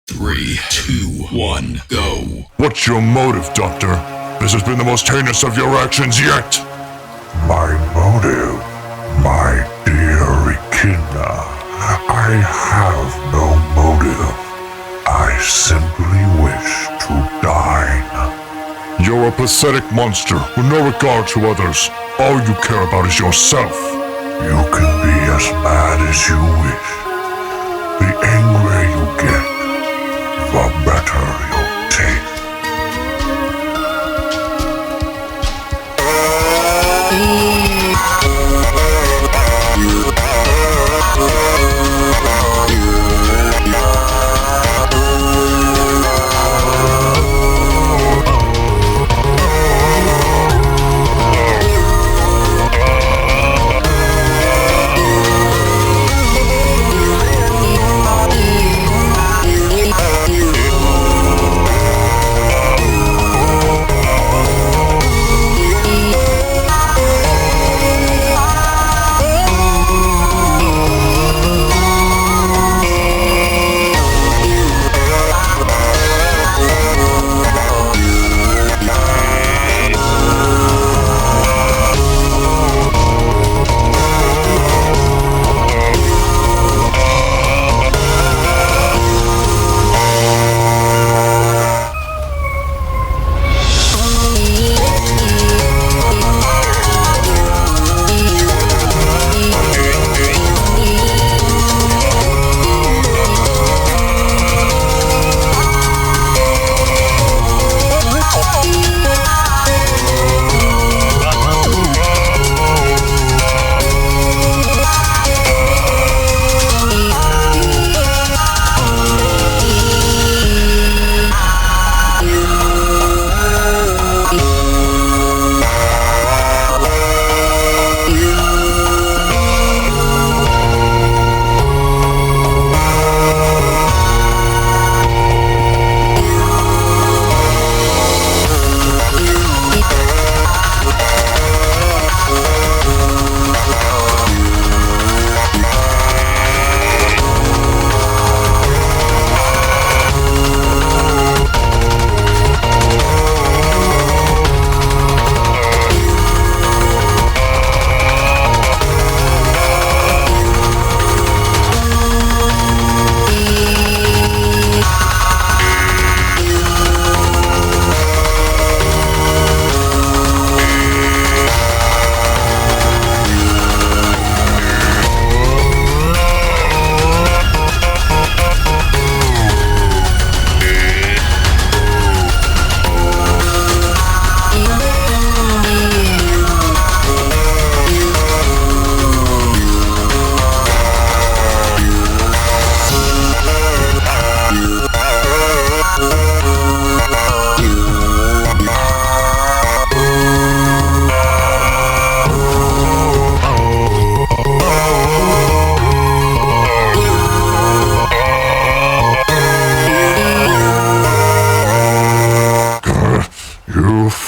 3, 2, 1, go. What's your motive, Doctor? This has been the most heinous of your actions yet. My motive, my dear Echidna, I have no motive. I simply wish to dine. You're a pathetic monster with no regard to others. All you care about is yourself. You can be as mad as you wish. The angrier you get, the better you'll taste.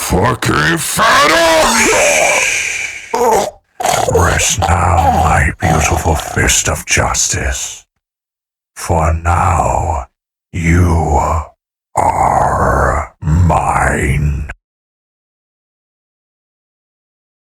Fucking fatty! Rest now, my beautiful fist of justice. For now, you are mine.